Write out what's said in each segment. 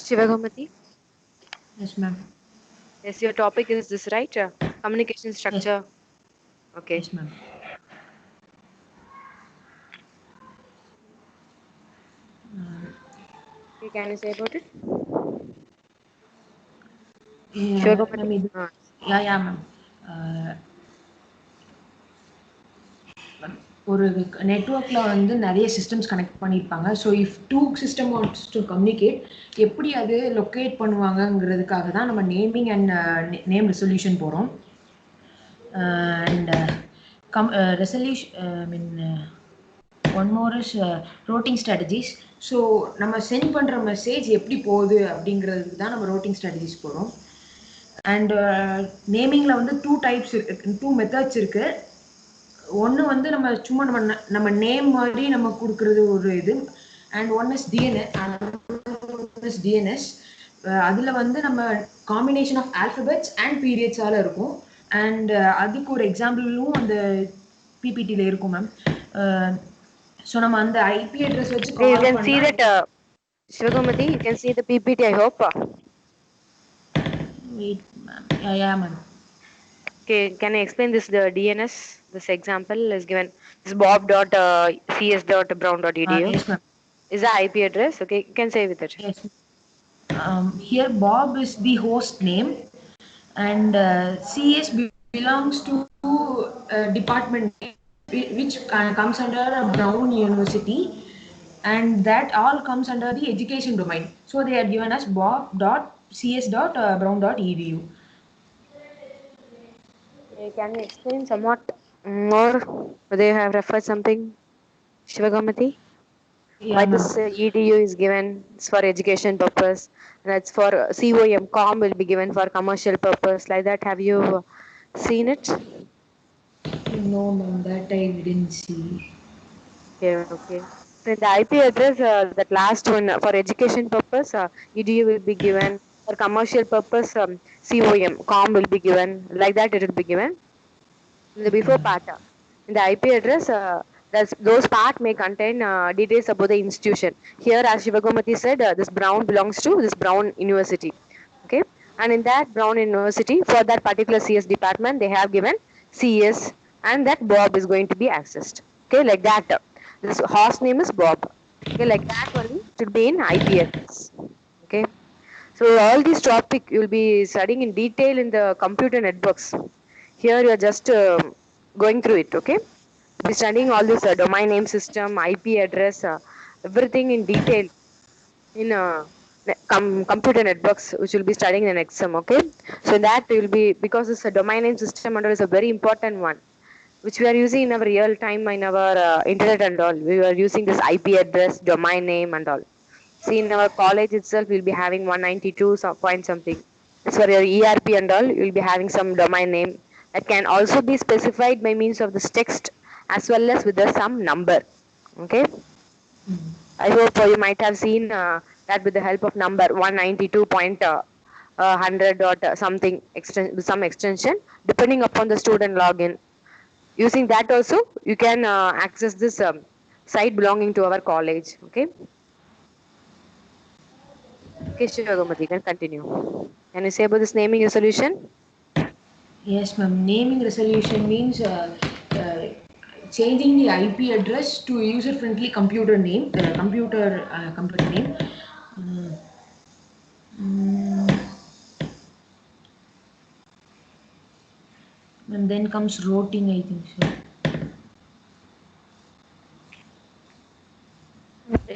Shivagomati, Yes, ma'am. yes, your topic is this, right? Communication Yes, structure. Okay. yes, ma'am. Okay, can you say about it? Yeah, Shivagomati. ma'am. Yeah, ma'am. Uh, ஒரு நெட்வொர்க்ல வந்து நிறைய systems connect பண்ணியிருப்பாங்க. So if two system wants to communicate எப்படி அது locate பண்ணுவாங்கங்கிறதுக்காக தான் நம்ம நேமிங் அண்ட் நேம் ரெசல்யூஷன் போகிறோம். And resolution mean one more is routing strategies. So நம்ம சென்ட் பண்ணுற மெசேஜ் எப்படி போகுது அப்படிங்கிறதுக்கு தான் நம்ம ரோட்டிங் ஸ்ட்ராட்டஜிஸ் போகிறோம். அண்ட் நேமிங்கில் வந்து டூ மெத்தட்ஸ் இருக்குது. ஒன்று வந்து நம்ம சும்மா நம்ம நேம் மாதிரி நம்ம கொடுக்குறது ஒரு இது. And one is DNS. அதில் வந்து நம்ம காம்பினேஷன் ஆஃப் ஆல்ஃபபெட்ஸ் அண்ட் பீரியட்ஸால் இருக்கும். அண்ட் அதுக்கு ஒரு எக்ஸாம்பிளும் அந்த பிபிடியில் இருக்கும் மேம். ஸோ நம்ம அந்த ஐபி அட்ரஸ் வச்சு Okay, you can see that, Shivagomati, you can see the PPT, I hope. Wait, ma'am. Yeah, ma'am. Okay, can I explain this? The DNS, this example is given. This bob.cs.brown.edu Yes, ma'am. is the IP address. Okay, you can say with it. Yes. Here Bob is the host name, and CS belongs to department which comes under Brown University, and that all comes under the education domain. So they are given as bob.cs.brown.edu. Can you explain somewhat more? Whether you have referred something, Shivagomati? Yeah, Why ma'am. this EDU is given? It's for education purpose, and it's for COM will be given for commercial purpose. Like that, have you seen it? No, ma'am, that I didn't see. Okay. So in the IP address, that last one for education purpose, EDU will be given. For commercial purpose, COM will be given. Like that, it will be given. In the before part, in the IP address, those part may contain details about the institution. Here, as Shivagomati said, this Brown belongs to this Brown University. Okay, and in that Brown University, for that particular CS department, they have given CS, and that Bob is going to be accessed. Okay, like that. This host name is Bob. Okay, like that only should be in IP address. Okay. So all these topic you will be studying in detail in the computer networks. Here you are just going through it. Okay, be studying all this domain name system, IP address, everything in detail in computer networks, which will be studying in the next sem. Okay, so in that you will be, because this domain name system and all is a very important one, which we are using in our real time in our internet and all. We are using this IP address, domain name and all. See, in our college itself, we'll be having 192 point something. As for your ERP and all, you'll be having some domain name that can also be specified by means of this text as well as with the some number. Okay, I hope you might have seen that with the help of number 192.100 dot something some extension, depending upon the student login. Using that also, you can access this site belonging to our college. Okay. Okay, Shivagomati, you can continue. Can you say about this naming resolution? Yes, ma'am. Naming resolution means changing the IP address to user-friendly computer name. Computer name. And then comes routing, I think so.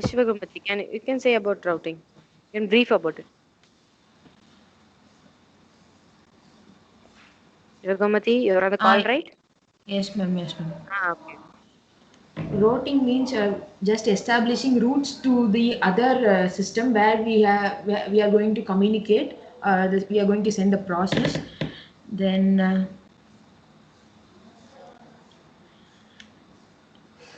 Shivagomati, you can say about routing. You can brief about it. Shivagomati, you're on the call, right? Yes, ma'am. Yes, ma'am. Okay. Routing means just establishing routes to the other system where we are going to communicate. We are going to send the process. Then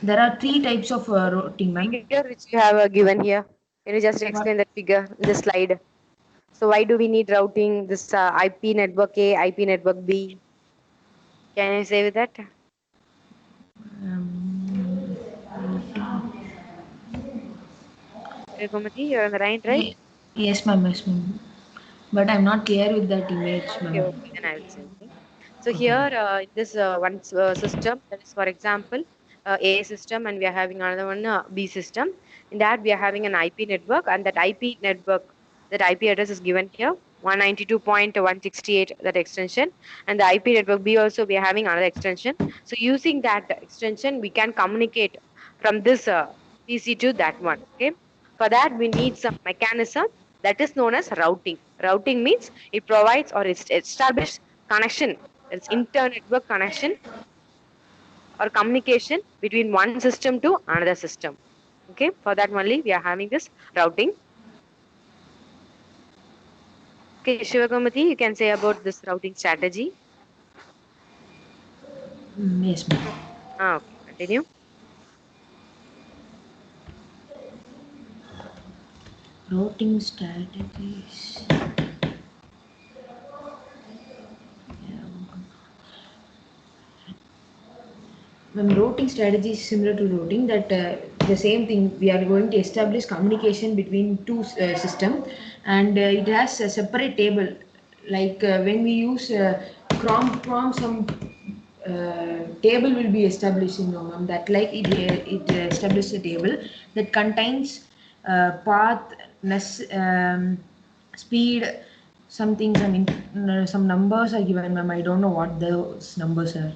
there are 3 types of routing, ma'am. Figure which you have given here. Can you just explain that figure in the slide? So why do we need routing? This IP network A, IP network B. Can you say with that? Shivagomati, you're on the line, right? Yes, ma'am. Yes, ma'am. But I'm not clear with that image, Okay, ma'am. okay, then I will send you. So Okay, here, ma'am. in this one system, that is, for example, A system, and we are having another one, B system. In that, we are having an IP network, and that IP network, that IP address is given here, 192.168, that extension, and the IP network B also, we are having another extension. So using that extension, we can communicate from this PC to that one. Okay. For that, we need some mechanism that is known as routing. Routing means it provides or establishes connection. It's inter-network connection or communication between one system to another system. Okay, for that only we are having this routing. Okay, Shivagamati, you can say about this routing strategy. Yes, ma'am. Okay, continue. Routing strategies. Yeah. When routing strategy is similar to routing, that the same thing, we are going to establish communication between two system, and it has a separate table. Like when we use Chrome, some table will be established in OMM, that like it establishes a table that contains path, speed, some things. I mean, some numbers are given, ma'am. I don't know what those numbers are.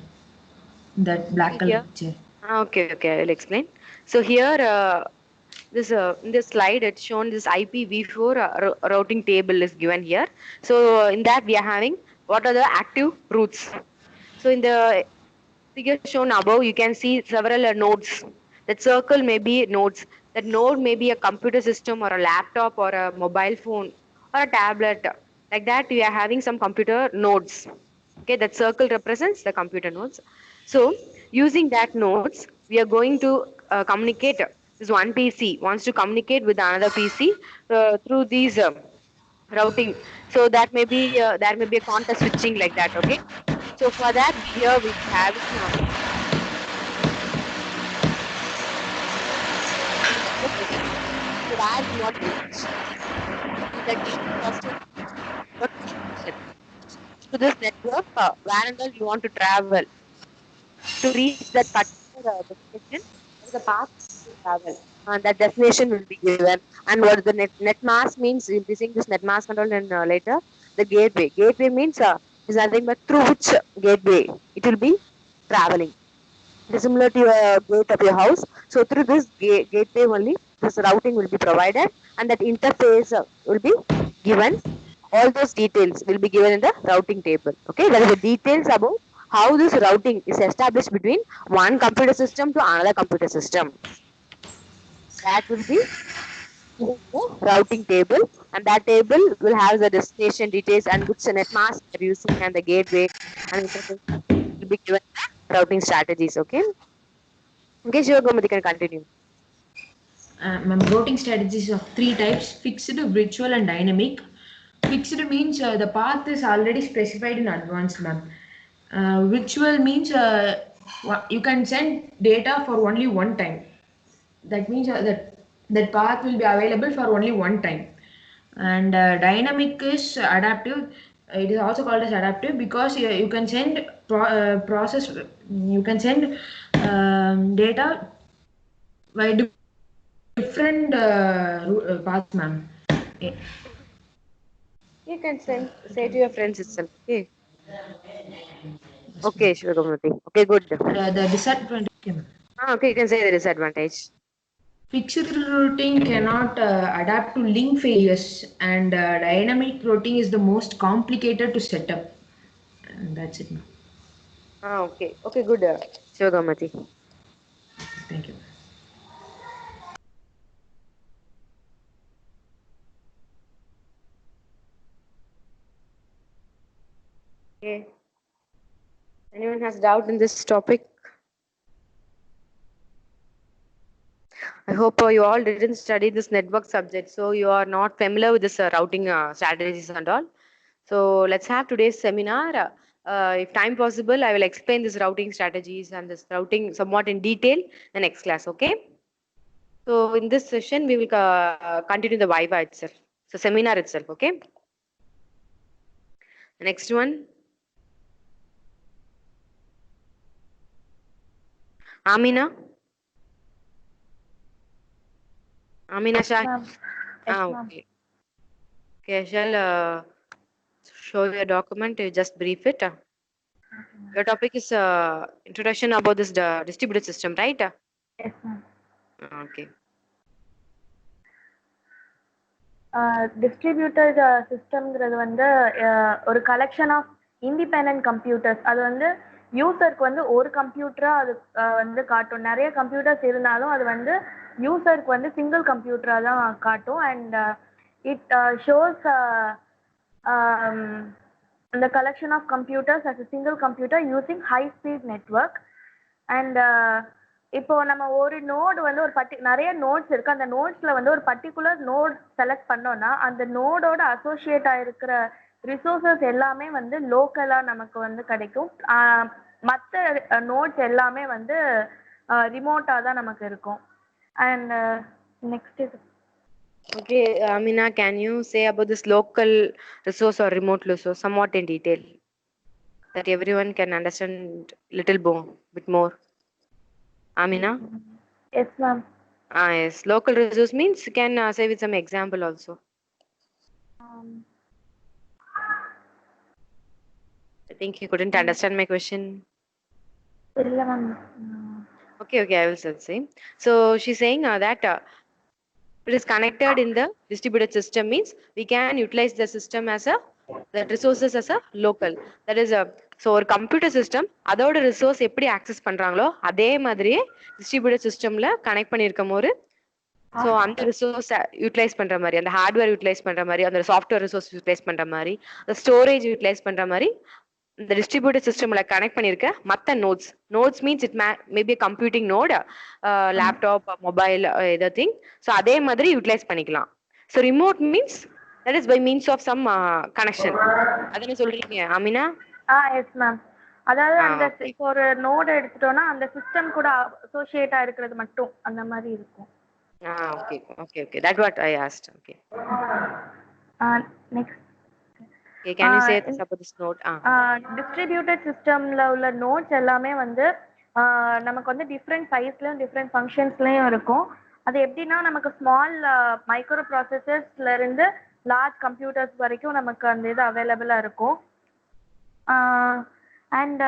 That black Okay, color here. picture. Okay, okay, I'll explain. So here, this in this slide, it's shown this IPv4 routing table is given here. So in that we are having what are the active routes. So in the figure shown above, you can see several nodes. That circle may be nodes. That node may be a computer system or a laptop or a mobile phone or a tablet. Like that, we are having some computer nodes. Okay, that circle represents the computer nodes. So using that nodes, we are going to communicate. This one PC wants to communicate with another PC through these routing. So that may be there may be a context switching like that. Okay. So for that, here we having network restriction. So where you want to reach, and the data first is network destination. To this network, where and all you want to travel to reach that particular destination, what is the path to travel, and that destination will be given. And what the net mask means, you'll be seeing this net mask control in later. The gateway. Gateway means is nothing but through which gateway it will be traveling. It is similar to your gate of your house. So through this gateway only, this routing will be provided, and that interface will be given. All those details will be given in the routing table. Okay, that is the details about how this routing is established between one computer system to another computer system. That will be in the routing table, and that table will have the destination details and which net mask they're using and the gateway and interface will be given routing strategies. Okay. Okay, sure, Gomati can continue. Ma'am, routing strategies of three types: fixed, virtual, and dynamic. Fixed means the path is already specified in advance, ma'am. Virtual means you can send data for only one time. That means that path will be available for only one time. And dynamic is adaptive. It is also called as adaptive because you can send process. You can send data by different paths, ma'am. Eh, You can send say to your friends itself. Okay. Okay, sure, Gomati. Okay, good. The disadvantage. Okay, ma'am. Okay, you can say the disadvantage. Fixed routing cannot adapt to link failures, and dynamic routing is the most complicated to set up. And that's it, ma'am. Okay. Okay, good. Sure, Gomati. Thank you. Okay. Anyone has doubt in this topic? I hope you all didn't study this network subject, so you are not familiar with this routing strategies and all. So let's have today's seminar. If time possible, I will explain this routing strategies and this routing somewhat in detail the next class. Okay. So in this session, we will continue the Viva itself. So seminar itself, okay? The next one. Amina? Amina Shah? Ma'am. Yes, ma'am. Okay. Okay, I shall show you a document, you just brief it. Your topic is introduction about this distributed system, right? Yes, ma'am. Okay. Distributed சிஸ்டம்ங்கிறது வந்து ஒரு collection of independent computers. அது வந்து யூசருக்கு வந்து ஒரு கம்ப்யூட்டரா அது வந்து காட்டும். நிறைய கம்ப்யூட்டர்ஸ் இருந்தாலும் அது வந்து யூசருக்கு வந்து சிங்கிள் கம்ப்யூட்டரா தான் காட்டும். And it shows the collection of computers as a single computer using high speed network. And இப்போ நம்ம ஒரு நோடு வந்து ஒரு நிறைய நோட்ஸ் இருக்கு. அந்த நோட்ஸ்ல வந்து ஒரு பர்டிகுலர் நோட் செலக்ட் பண்ணோம்னா அந்த நோடோட அசோசியேட் ஆயிருக்கிற ரிசோர்சஸ் எல்லாமே வந்து லோக்கலா நமக்கு வந்து கிடைக்கும். மற்ற நோட்ஸ் எல்லாமே வந்து ரிமோட்டா தான் நமக்கு இருக்கும். அண்ட் நெக்ஸ்ட் இது. Okay, Amina, can you say about this local resource or remote resource somewhat in detail, that everyone can understand little bit more? Amina? Yes, ma'am. Yes. Local resource means you can say with some example also. I think you couldn't understand my question. இல்ல ma'am. Okay, I will say. So she's saying that it is connected in the distributed system means we can utilize the system as the resources as a local. That is so ஒரு computer system அதோட resource எப்படி access பண்றாங்களோ அதே மாதிரியே distributed சிஸ்டம்ல connect பண்ணிருக்கும் போது so அந்த resource utilise பண்ற மாதிரி, அந்த ஹார்ட்வேர் யூட்டிலைஸ் பண்ற மாதிரி, அந்த சாஃப்ட்வேர் ரிசோர்ஸ் யூட்டிலைஸ் பண்ற மாதிரி, அந்த ஸ்டோரேஜ் யூட்டிலைஸ் பண்ற மாதிரி இந்த டிஸ்ட்ரிபியூட்டட் சிஸ்டம்ல கனெக்ட் பண்ணிருக்க மத்த nodes means it maybe computing node, laptop, mobile, everything. So அதே மாதிரி யூட்டிலைஸ் பண்ணிக்கலாம். So remote means that is by means of some connection. அதானே சொல்றீங்க அமினா? Yes ma'am. அதாவது அந்த இப்போ ஒரு நோட் எடுத்துட்டோம்னா அந்த சிஸ்டம் கூட அசோசியேட்டா இருக்கிறது மட்டும் அந்த மாதிரி இருக்கும். Okay. That what I asked. Okay. Next. Okay, can you say about this note? Distributed சிஸ்டம்ல உள்ள நோட்ஸ் எல்லாமே வந்து நமக்கு வந்து டிஃப்ரெண்ட் சைஸ்லயும் டிஃப்ரெண்ட் ஃபங்க்ஷன்ஸ்லயும் இருக்கும். அது எப்படின்னா நமக்கு ஸ்மால் மைக்ரோ ப்ராசஸர்ஸ்ல இருந்து லார்ஜ் கம்ப்யூட்டர்ஸ் வரைக்கும் நமக்கு அந்த இது அவைலபிளா இருக்கும். அண்ட்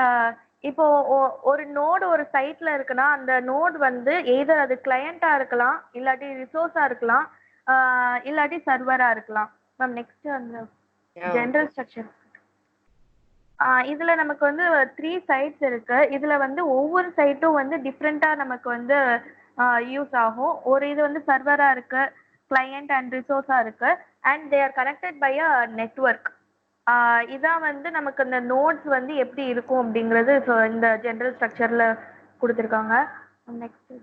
இப்போ ஒரு நோடு ஒரு சைட்ல இருக்குன்னா அந்த நோடு வந்து எய்தர் அது கிளையண்டா இருக்கலாம், இல்லாட்டி ரிசோர்ஸா இருக்கலாம், இல்லாட்டி சர்வரா இருக்கலாம். மேம் நெக்ஸ்ட் அந்த ஜெனரல் ஸ்ட்ரக்சர். இதுல நமக்கு வந்து 3 சைட்ஸ் இருக்கு. இதுல வந்து ஒவ்வொரு சைட்டும் வந்து டிஃப்ரெண்டா நமக்கு வந்து யூஸ் ஆகும். ஒரு இது வந்து சர்வரா இருக்கு, கிளையண்ட் அண்ட் ரிசோர்ஸா இருக்கு, and they are connected by a network. இதான் வந்து நமக்கு இந்த நோட்ஸ் வந்து எப்படி இருக்கும் அப்படிங்கிறது இந்த ஜெனரல் ஸ்ட்ரக்சர்ல கொடுத்துருக்காங்க. நெக்ஸ்ட்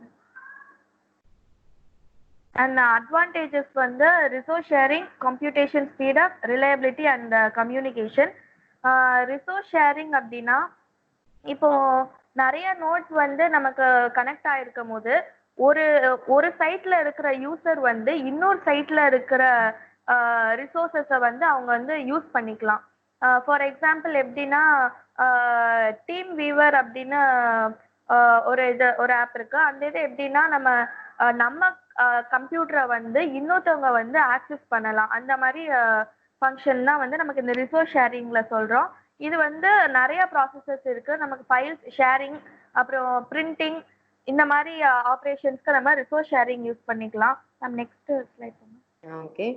அண்ட் அட்வான்டேஜஸ் வந்து resource sharing, computation speed up, reliability and communication. Resource sharing அப்படின்னா இப்போ நிறைய நோட்ஸ் வந்து நமக்கு கனெக்ட் ஆயிருக்கும் போது ஒரு சைட்ல இருக்கிற யூசர் வந்து இன்னொரு சைட்ல இருக்கிற ரிசோர்ஸஸை வந்து அவங்க வந்து யூஸ் பண்ணிக்கலாம். ஃபார் எக்ஸாம்பிள் எப்படின்னா டீம் வீவர் அப்படின்னு ஒரு ஆப் இருக்கு. அந்த இது எப்படின்னா நம்ம கம்ப்யூட்டரை வந்து இன்னொருத்தவங்க வந்து ஆக்சஸ் பண்ணலாம். அந்த மாதிரி ஃபங்க்ஷன் தான் வந்து நமக்கு இந்த ரிசோர்ஸ் ஷேரிங்ல சொல்றோம். இது வந்து நிறைய ப்ராசஸஸ் இருக்கு. நமக்கு ஃபைல்ஸ் ஷேரிங், அப்புறம் பிரிண்டிங், இந்த மாதிரி ஆப்ரேஷன்ஸ்க்கு நம்ம ரிசோர்ஸ் ஷேரிங் யூஸ் பண்ணிக்கலாம். நம்ம நெக்ஸ்ட் ஸ்லைட் பண்ணுவோம். ஓகே.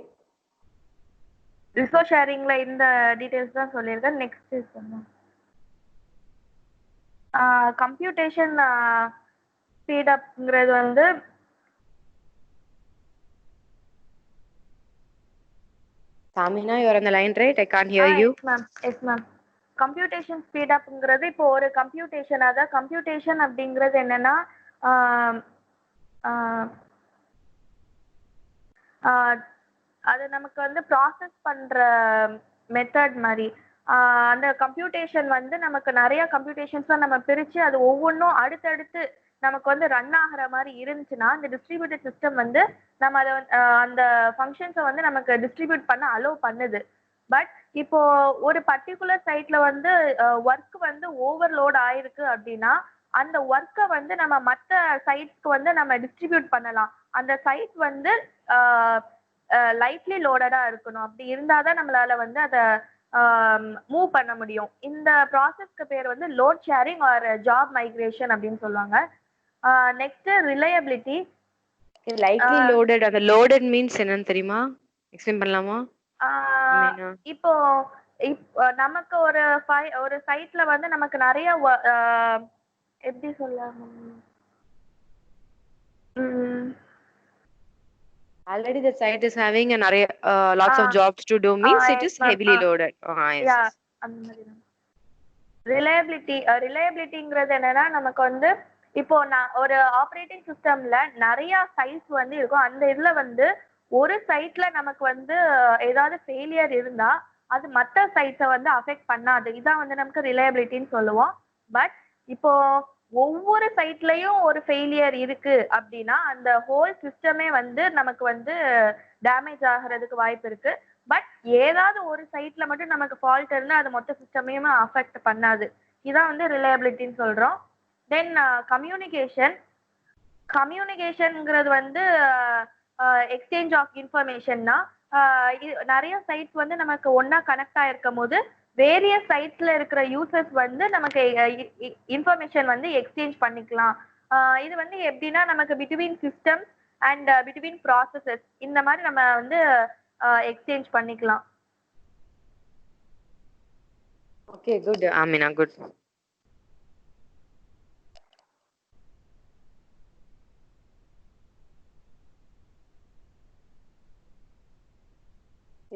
ரிசோர்ஸ் ஷேரிங்ல இந்த டீடைல்ஸ் தான் சொல்லியிருக்கேன். நெக்ஸ்ட் பண்ணுவோம். கம்ப்யூட்டேஷன் ஸ்பீட் அப்ங்கிறது வந்து Samina, you are on the line, right? I can't hear you. Yes ma'am. Computation speed அப்ங்கிறது இப்போ ஒரு கம்ப்யூட்டேஷன், அதாவது கம்ப்யூட்டேஷன் அப்படிங்கிறது என்னன்னா அது நமக்கு வந்து ப்ராசஸ் பண்ற மெத்தட் மாதிரி. அந்த கம்ப்யூட்டேஷன் வந்து நமக்கு நிறைய கம்ப்யூட்டேஷன்ஸ் நம்ம பிரிச்சு அது ஒவ்வொன்றும் அடுத்தடுத்து நமக்கு வந்து ரன் ஆகுற மாதிரி இருந்துச்சுன்னா இந்த டிஸ்ட்ரிபியூட்டட் சிஸ்டம் வந்து நம்ம அதை அந்த ஃபங்க்ஷன்ஸை வந்து நமக்கு டிஸ்ட்ரிபியூட் பண்ண அலோவ் பண்ணுது. பட் இப்போ ஒரு பர்டிகுலர் சைட்ல வந்து ஒர்க் வந்து ஓவர்லோட் ஆயிருக்கு அப்படின்னா அந்த ஒர்க்கை வந்து நம்ம மற்ற சைட்ஸ்க்கு வந்து நம்ம டிஸ்ட்ரிபியூட் பண்ணலாம். அந்த சைட் வந்து லைட்லி லோடடா இருக்கணும். அப்படி இருந்தாதான் நம்மளால வந்து அதை மூவ் பண்ண முடியும். இந்த ப்ராசஸ்க்கு பேர் வந்து load sharing or job migration அப்படின்னு சொல்லுவாங்க. Next reliability. லைட்லி லோடட், அந்த லோடட் மீன்ஸ் என்னன்னு தெரியுமா? எக்ஸ்பிளைன் பண்ணலாமா? இப்போ நமக்கு ஒரு சைட்ல வந்து நமக்கு நிறைய எப்படி சொல்லலாம், already the site is having a lots of jobs to do means it is heavily loaded. Yeah, அந்த மாதிரி தான். ரிலையபிலிட்டிங்கிறது என்னன்னா நமக்கு வந்து இப்போ ஒரு ஆப்ரேட்டிங் சிஸ்டம்ல நிறைய சைட்ஸ் வந்து இருக்கும். அந்த இதுல வந்து ஒரு சைட்ல நமக்கு வந்து ஏதாவது ஃபெயிலியர் இருந்தா அது மற்ற சைட்ஸை வந்து அஃபெக்ட் பண்ணாது. இதான் வந்து நமக்கு ரிலையபிலிட்டின்னு சொல்லுவோம். பட் இப்போ ஒவ்வொரு சைட்லயும் ஒரு ஃபெயிலியர் இருக்கு அப்படின்னா அந்த ஹோல் சிஸ்டமே வந்து நமக்கு வந்து டேமேஜ் ஆகிறதுக்கு வாய்ப்பு இருக்கு. பட் ஏதாவது ஒரு சைட்ல மட்டும் நமக்கு ஃபால்ட் இருந்தா அது மொத்த சிஸ்டமையுமே அஃபெக்ட் பண்ணாது. இதான் வந்து ரிலையபிலிட்டின்னு சொல்றோம். தென் கம்யூனிகேஷன்ங்கிறது வந்து எக்ஸ்சேஞ்ச் ஆஃப் இன்ஃபர்மேஷன்னா நிறைய சைட்ஸ் வந்து நமக்கு ஒன்னா கனெக்ட் ஆயிருக்கும் போது வேரியஸ் சைட்ஸ்ல இருக்கிற யூசர்ஸ் வந்து நமக்கு இன்ஃபர்மேஷன் வந்து எக்ஸ்சேஞ்ச் பண்ணிக்கலாம். இது வந்து எப்படின்னா நமக்கு between systems and between processes இந்த மாதிரி நம்ம வந்து எக்ஸ்சேஞ்ச் பண்ணிக்கலாம். Okay, good. Amina, good.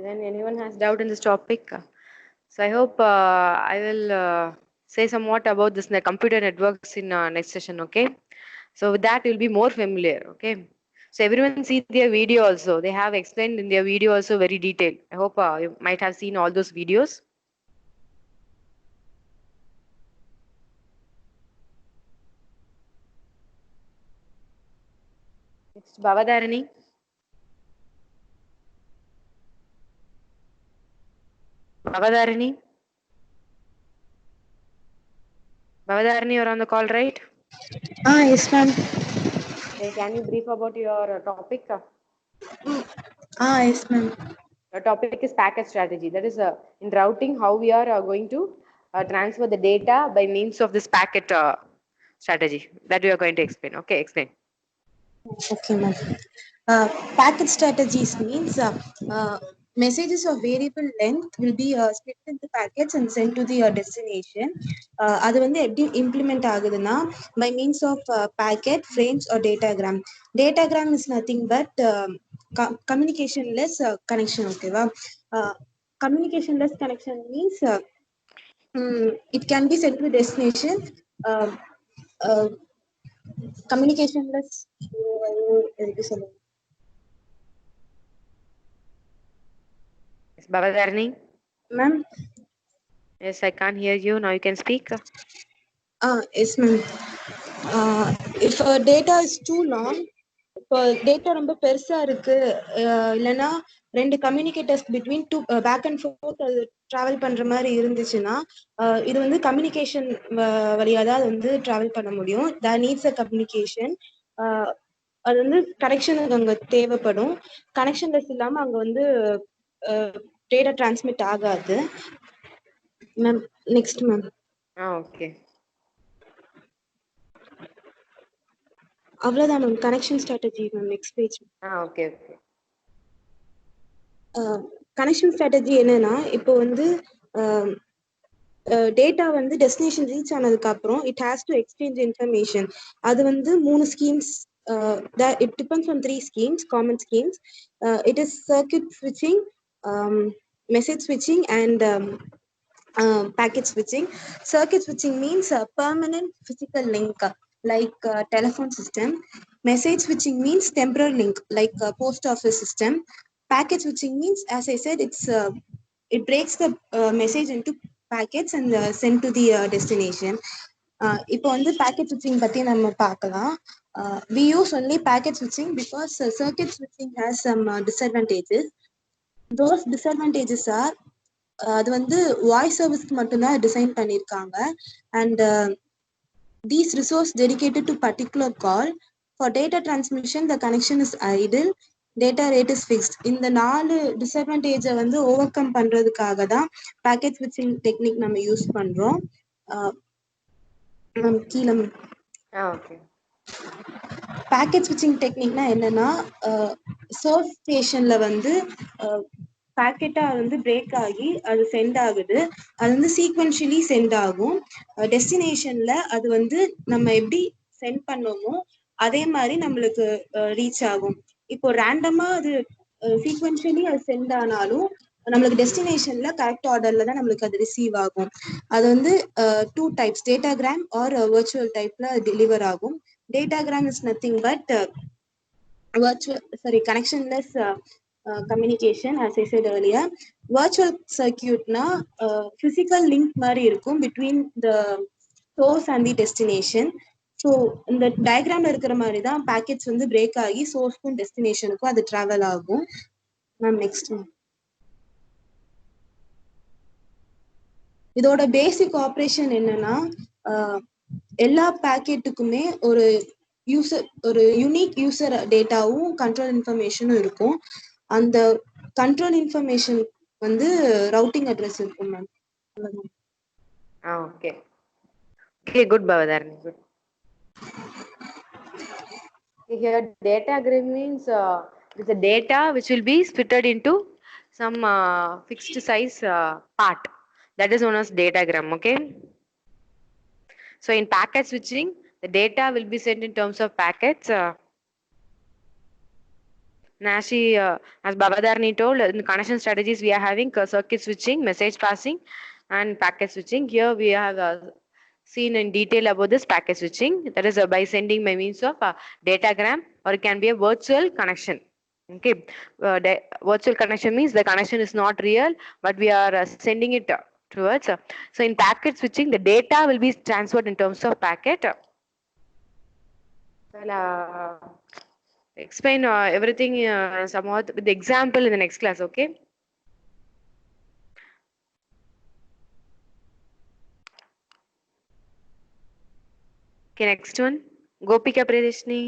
Then anyone has doubt in this topic? So I hope I will say somewhat about this computer networks in next session. Okay. So with that you'll be more familiar. Okay. So everyone see their video also. They have explained in their video also very detailed. I hope you might have seen all those videos. Next, Bhavadharani. Bhavadharani, you're on the call, right? Yes, ma'am. Can you brief about your topic? Yes, ma'am. The topic is packet strategy. That is in routing, how we are going to transfer the data by means of this packet strategy that we are going to explain. Okay, explain. Okay, ma'am. Packet strategies means messages of variable length will be split into packets and sent to the destination. அது வந்து எப்படி implement ஆகுதுன்னா by means of packet, frames or datagram. Datagram is nothing but communicationless connection. Okay, va? Communicationless connection means it can be sent to destination. Communicationless. Yes, Bhavadharani. Ma'am. Yes, I can't hear you. Now you can speak. Yes, ma'am. If data is too long, இப்போ data ரொம்ப பெருசா இருக்கு இல்லைன்னா ரெண்டு communicators between two back and forth அது travel பண்ற மாதிரி இருந்துச்சுன்னா இது வந்து கம்யூனிகேஷன் வழியா தான் அது வந்து டிராவல் பண்ண முடியும். that needs a communication. அது வந்து கனெக்ஷனுக்கு அங்க தேவைப்படும். கனெக்ஷன்லெஸ் இல்லாம அங்க வந்து டேட்டா டிரான்ஸ்மிட் ஆகாது. Ma'am next ma'am. ஓகே, அவ்வளவுதான் ma'am. Connection strategy ma'am. Next page. Okay okay. Connection strategy என்னன்னா இப்போ வந்து டேட்டா வந்து டெஸ்டினேஷன் ரீச் ஆனதுக்கு அப்புறம் it has to exchange information. அது வந்து 3 schemes. It depends on 3 schemes, common schemes. It is circuit switching, message switching and packet switching. Circuit switching means a permanent physical link like telephone system. Message switching means temporary link like post office system. Packet switching means, as I said, it breaks the message into packets and sent to the destination. இப்போ வந்து packet switching பத்தி நம்ம பார்க்கலாம். We use only packet switching because circuit switching has some disadvantages. Those disadvantages are அது வந்து voice சர்வீஸ்க்கு மட்டும்தான் design பண்ணியிருக்காங்க. And these resource dedicated to particular call. For data transmission, the connection is idle. Data rate is fixed. இந்த 4 டிஸ்அட்வான்டேஜை வந்து over come பண்றதுக்காக தான் packet ஸ்விட்சிங் technique நம்ம யூஸ் பண்றோம். கீழே ஓகே. பேக்கெட் ஸ்விட்சிங் டெக்னிக்னா என்னன்னா, சோர்ஸ் ஸ்டேஷன்ல வந்து பாக்கெட்டா வந்து பிரேக் ஆகி அது சென்ட் ஆகுது. அது வந்து சீக்வென்ஷியலி சென்ட் ஆகும். டெஸ்டினேஷன்ல அது வந்து நம்ம எப்படி சென்ட் பண்ணோமோ அதே மாதிரி நம்மளுக்கு ரீச் ஆகும். இப்போ ரேண்டமா அது சீக்வென்ஷியலி அது சென்ட் ஆனாலும் நம்மளுக்கு டெஸ்டினேஷன்ல கரெக்ட் ஆர்டர்ல தான் நம்மளுக்கு அது ரிசீவ் ஆகும். அது வந்து 2 டைப்ஸ், டேட்டாகிராம் ஆர் வர்ச்சுவல் டைப்ல டெலிவர் ஆகும். Datagram is nothing but connectionless communication, as I said earlier. Virtual circuit na physical link மாதிரி இருக்கும் between the source and the destination. So இந்த டயக்ராம்ல இருக்கிற மாதிரி தான் பேக்கெட்ஸ் வந்து பிரேக் ஆகி சோர்ஸ்க்கும் டெஸ்டினேஷனுக்கும் அது டிராவல் ஆகும். Ma'am next. இதோட பேசிக் ஆப்ரேஷன் என்னன்னா, எல்லா பேக்கெட்டுக்குமே ஒரு யூனிக் யூசர் டேட்டாவும் கண்ட்ரோல் இன்ஃபர்மேஷனும் இருக்கும். அந்த கண்ட்ரோல் இன்ஃபர்மேஷன் வந்து ரவுட்டிங் அட்ரஸ் இருக்கும் ma'am. Okay okay, good Bhavadharani, good. Here datagram means it's a data which will be splitted into some fixed size part, that is known as datagram. Okay, so in packet switching the data will be sent in terms of packets. As Bavadarni told, in the connection strategies we are having circuit switching, message passing and packet switching. Here we have seen in detail about this packet switching, that is by sending by means of datagram, or it can be a virtual connection. Okay, virtual connection means the connection is not real but we are sending it towards. So in packet switching the data will be transferred in terms of packet. Explain everything somewhat with the example in the next class. Okay, okay, next one. Gopika Pradeshni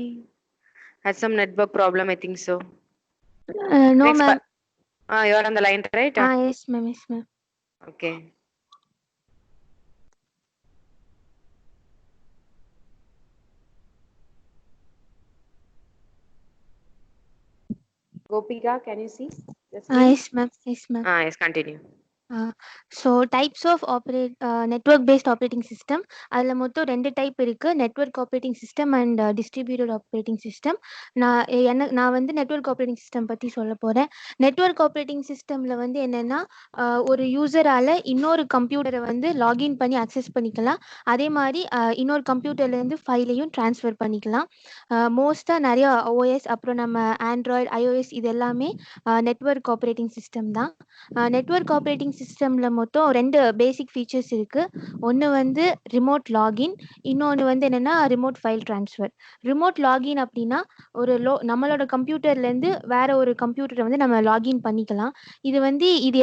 has some network problem, I think so. No Next ma'am. You are on the line, right? Yes ma'am, yes ma'am. Okay. Gopika, can you see the screen? Yes ma'am, yes ma'am. Yes, continue. So types of network based operating system, அதுல மொத்தம் 2 type இருக்கு, network operating system and distributed operating system. நான் வந்து network operating system பத்தி சொல்ல போறேன். Network operating சிஸ்டம்ல வந்து என்னன்னா, ஒரு யூசரால இன்னொரு கம்ப்யூட்டரை வந்து லாகின் பண்ணி அக்சஸ் பண்ணிக்கலாம். அதே மாதிரி இன்னொரு கம்ப்யூட்டர்ல இருந்து ஃபைலையும் டிரான்ஸ்ஃபர் பண்ணிக்கலாம். மோஸ்டா நிறைய ஓஎஸ், அப்புறம் நம்ம ஆண்ட்ராய்டு, iOS இது எல்லாமே நெட்வொர்க் ஆப்ரேட்டிங் சிஸ்டம் தான். நெட்வொர்க் ஆப்ரேட்டிங் சிஸ்டம்ல மொத்தம் 2 பேசிக் ஃபீச்சர்ஸ் இருக்கு. ஒன்று வந்து ரிமோட் லாகின், இன்னொன்று வந்து என்னன்னா remote file transfer. Remote login அப்படின்னா நம்மளோட கம்ப்யூட்டர்லேருந்து வேற ஒரு கம்ப்யூட்டரை வந்து நம்ம லாகின் பண்ணிக்கலாம். இது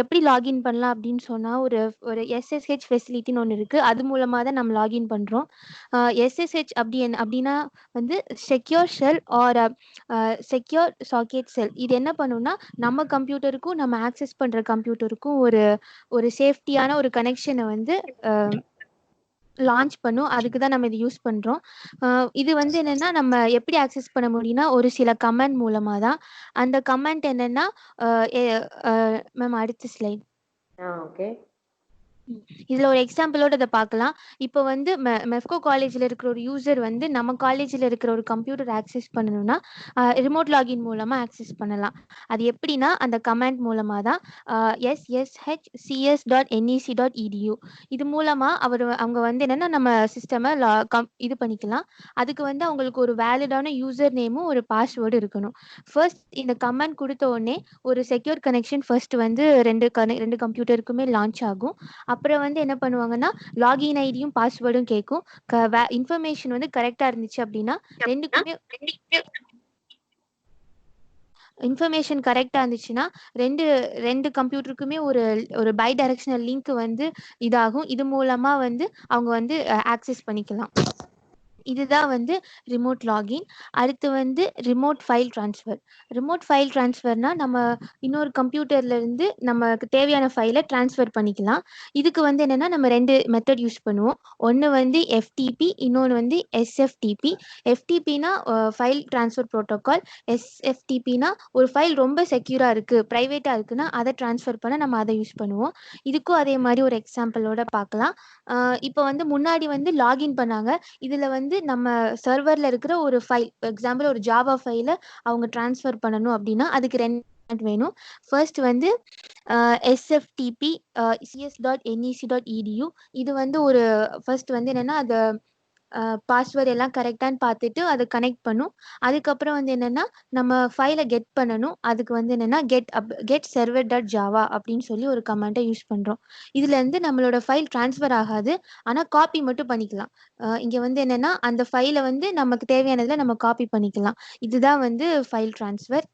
எப்படி லாகின் பண்ணலாம் அப்படின்னு சொன்னால், ஒரு SSH ஃபெசிலிட்டின்னு ஒன்று இருக்குது, அது மூலமாக தான் நம்ம லாகின் பண்ணுறோம். SSH அப்படின்னா வந்து secure shell or secure socket shell. இது என்ன பண்ணுன்னா, நம்ம கம்ப்யூட்டருக்கும் நம்ம ஆக்சஸ் பண்ணுற கம்ப்யூட்டருக்கும் ஒரு சேஃப்டியான ஒரு கனெக்ஷனை வந்து லான்ச் பண்ணும். அதுக்கு தான் நம்ம இது யூஸ் பண்ணுறோம். இது வந்து என்னென்னா, நம்ம எப்படி ஆக்சஸ் பண்ண முடியும்னா ஒரு சில கமெண்ட் மூலமாக தான். அந்த கமெண்ட் என்னென்னா, மேம் அடுத்த ஸ்லைட். ஓகே, இதுல ஒரு எக்ஸாம்பிளோட இதை பார்க்கலாம். இப்போ வந்து மெஃப்கோ காலேஜில் இருக்கிற ஒரு யூசர் வந்து நம்ம காலேஜில் இருக்கிற ஒரு கம்ப்யூட்டர் ஆக்சஸ் பண்ணணும்னா ரிமோட் லாகின் மூலமாக ஆக்சஸ் பண்ணலாம். அது எப்படின்னா, அந்த கமெண்ட் மூலமாக தான் sshcs.nec.edu இது மூலமாக அவங்க வந்து என்னென்னா நம்ம சிஸ்டமை இது பண்ணிக்கலாம். அதுக்கு வந்து அவங்களுக்கு ஒரு வேலிடான யூசர் நேமும் ஒரு பாஸ்வேர்டு இருக்கணும். ஃபர்ஸ்ட் இந்த கமெண்ட் கொடுத்த உடனே ஒரு செக்யூர் கனெக்ஷன் ஃபர்ஸ்ட் வந்து ரெண்டு கம்ப்யூட்டருக்குமே லான்ச் ஆகும். அப்புறம் வந்து என்ன பண்ணுவாங்கன்னா லாகின் ஐடியும் பாஸ்வேர்டும் கேட்கும். இன்ஃபர்மேஷன் வந்து கரெக்டா இருந்துச்சு அப்படின்னா ரெண்டுக்குமே இன்ஃபர்மேஷன் கரெக்டா இருந்துச்சுன்னா ரெண்டு ரெண்டு கம்ப்யூட்டருக்குமே ஒரு ஒரு பை டைரக்ஷனல் லிங்க் வந்து இதாகும். இது மூலமா வந்து அவங்க வந்து ஆக்சஸ் பண்ணிக்கலாம். இதுதான் வந்து ரிமோட் லாகின். அடுத்து வந்து remote file transfer. Remote file ட்ரான்ஸ்ஃபர்னா நம்ம இன்னொரு கம்ப்யூட்டர்ல இருந்து நமக்கு தேவையான ஃபைலை ட்ரான்ஸ்ஃபர் பண்ணிக்கலாம். இதுக்கு வந்து என்னன்னா நம்ம ரெண்டு மெத்தட் யூஸ் பண்ணுவோம். ஒன்று வந்து எஃப்டிபி, இன்னொன்று வந்து எஸ்எஃப்டிபி. எஃப்டிபினா ஃபைல் ட்ரான்ஸ்ஃபர் ப்ரோட்டோகால். எஸ்எஃப்டிபினா ஒரு ஃபைல் ரொம்ப செக்யூராக இருக்குது, ப்ரைவேட்டாக இருக்குன்னா அதை ட்ரான்ஸ்ஃபர் பண்ண நம்ம அதை யூஸ் பண்ணுவோம். இதுக்கும் அதே மாதிரி ஒரு எக்ஸாம்பிளோட பார்க்கலாம். இப்போ வந்து முன்னாடி வந்து லாகின் பண்ணாங்க. இதில் வந்து நம்ம சர்வரில் இருக்கிற ஒரு ஃபைல், எக்ஸாம்பிள் ஒரு ஜாவா ஃபைலை அவங்க ட்ரான்ஸ்ஃபர் பண்ணணும் அப்படின்னா அதுக்கு ரெண்டு வேணும். ஃபர்ஸ்ட் வந்து எஸ்எஃப்டிபி cs.nec.edu. இது வந்து ஒரு ஃபர்ஸ்ட் வந்து என்னென்னா அதை பாஸ்வேர்டு எல்லாம் கரெக்டானு பார்த்துட்டு அதை கனெக்ட் பண்ணும். அதுக்கப்புறம் வந்து என்னென்னா நம்ம ஃபைலை கெட் பண்ணணும். அதுக்கு வந்து என்னென்னா கெட் server டாட் ஜாவா அப்படின்னு சொல்லி ஒரு கமாண்டை யூஸ் பண்ணுறோம். இதுலேருந்து நம்மளோட ஃபைல் ட்ரான்ஸ்ஃபர் ஆகாது, ஆனால் காப்பி மட்டும் பண்ணிக்கலாம். இங்கே வந்து என்னென்னா அந்த ஃபைலை வந்து நமக்கு தேவையானதில் நம்ம காப்பி பண்ணிக்கலாம். இதுதான் வந்து file transfer.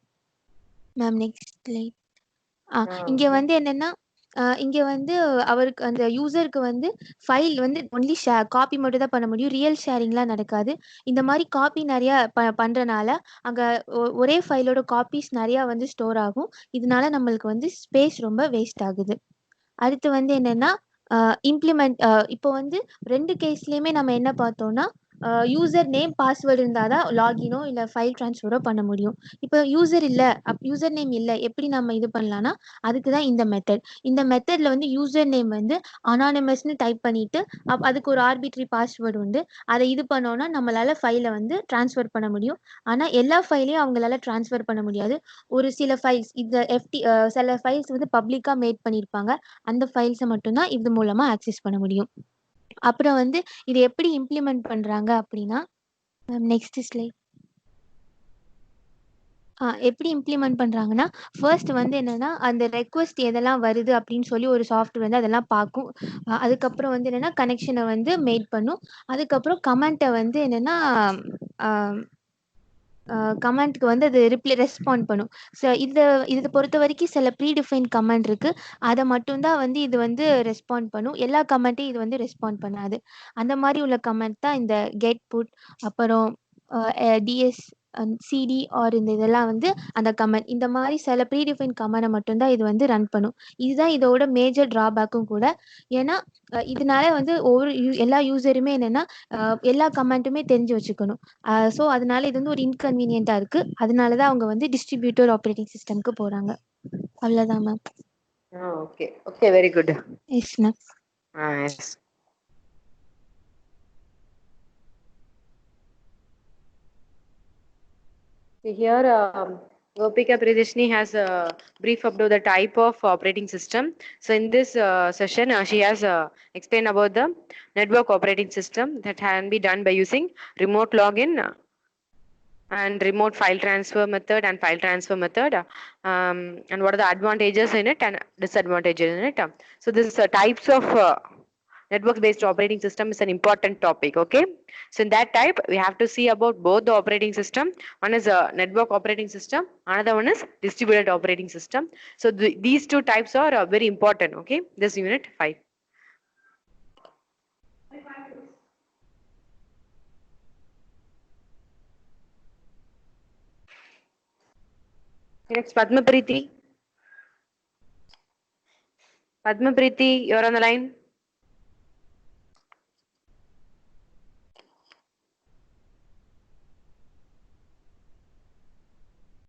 Ma'am next slide. இங்கே வந்து என்னென்னா இங்கே வந்து அவருக்கு அந்த யூசருக்கு வந்து ஃபைல் வந்து ஒன்லி காப்பி மட்டும் தான் பண்ண முடியும், ரியல் ஷேரிங்லாம் நடக்காது. இந்த மாதிரி காப்பி நிறையா பண்ணுறனால அங்கே ஒரே ஃபைலோட காப்பீஸ் நிறையா வந்து ஸ்டோர் ஆகும். இதனால நம்மளுக்கு வந்து ஸ்பேஸ் ரொம்ப வேஸ்ட் ஆகுது. அடுத்து வந்து என்னென்னா இம்ப்ளிமெண்ட். இப்போ வந்து ரெண்டு கேஸ்லேயுமே நம்ம என்ன பார்த்தோம்னா யூசர் நேம் பாஸ்வேர்டு இருந்தால் தான் லாகினோ இல்லை ஃபைல் ட்ரான்ஸ்ஃபரோ பண்ண முடியும். இப்போ யூசர் நேம் இல்லை, எப்படி நம்ம இது பண்ணலான்னா அதுக்கு தான் இந்த மெத்தட். இந்த மெத்தடில் வந்து யூசர் நேம் வந்து அனானிமஸ்னு டைப் பண்ணிவிட்டு அதுக்கு ஒரு ஆர்பிட்ரி பாஸ்வேர்டு உண்டு. அதை இது பண்ணோன்னா நம்மளால் ஃபைலை வந்து ட்ரான்ஸ்ஃபர் பண்ண முடியும். ஆனால் எல்லா ஃபைலையும் அவங்களால ட்ரான்ஸ்ஃபர் பண்ண முடியாது. ஒரு சில ஃபைல்ஸ், இந்த சில ஃபைல்ஸ் வந்து பப்ளிக்காக மேட் பண்ணியிருப்பாங்க, அந்த ஃபைல்ஸை மட்டும்தான் இது மூலமாக ஆக்சஸ் பண்ண முடியும். அப்புறம் வந்து இது எப்படி இம்ப்ளிமெண்ட் பண்ணுறாங்க அப்படின்னா நெக்ஸ்ட் ஸ்லைட். எப்படி இம்ப்ளிமெண்ட் பண்ணுறாங்கன்னா ஃபர்ஸ்ட் வந்து என்னென்னா அந்த ரெக்வஸ்ட் எதெல்லாம் வருது அப்படின்னு சொல்லி ஒரு சாஃப்ட்வேர் வந்து அதெல்லாம் பார்க்கும். அதுக்கப்புறம் வந்து என்னென்னா கனெக்ஷனை வந்து மேட் பண்ணும். அதுக்கப்புறம் கமெண்ட்டை வந்து என்னென்னா கமெண்ட்க்கு வந்து அது ரெஸ்பாண்ட் பண்ணும். ஸோ இதை பொறுத்த வரைக்கும் சில ப்ரீடிஃபைன் கமெண்ட் இருக்குது, அதை மட்டும்தான் வந்து இது வந்து ரெஸ்பாண்ட் பண்ணும். எல்லா கமெண்ட்டையும் இது வந்து ரெஸ்பாண்ட் பண்ணாது. அந்த மாதிரி உள்ள கமெண்ட் தான் இந்த கெட் புட், அப்புறம் டிஎஸ் சிடி ஆர் இந்த இதெல்லாம் வந்து அந்த கமெண்ட். இந்த மாதிரி சில ப்ரீடிஃபைன் கமெண்டை மட்டும்தான் இது வந்து ரன் பண்ணும். இதுதான் இதோட மேஜர் ட்ராபேக்கும் கூட. ஏன்னா இதனால வந்து எல்லா யூசருமே என்னென்னா எல்லா கமெண்ட்டுமே தெரிஞ்சு வச்சுக்கணும். ஸோ அதனால இது வந்து ஒரு இன்கன்வீனியண்ட்டாக இருக்குது. அதனால தான் அவங்க வந்து டிஸ்ட்ரிபியூட்டர் ஆப்ரேட்டிங் சிஸ்டம்க்கு போகிறாங்க. அவ்வளோதான் ma'am. Okay okay, very good. Yes ma'am. Yes. Here, Gopika Priyadashini has a brief about the type of operating system. So in this session, she has explained about the network operating system that can be done by using remote login and remote file transfer method and file transfer method, and what are the advantages in it and disadvantages in it. So this types of network-based operating system is an important topic. Okay, so in that type we have to see about both the operating system. One is a network operating system, another one is distributed operating system. So these two types are very important. Okay, this unit 5. Next, Padma Preeti. Padma Preeti, you're on the line.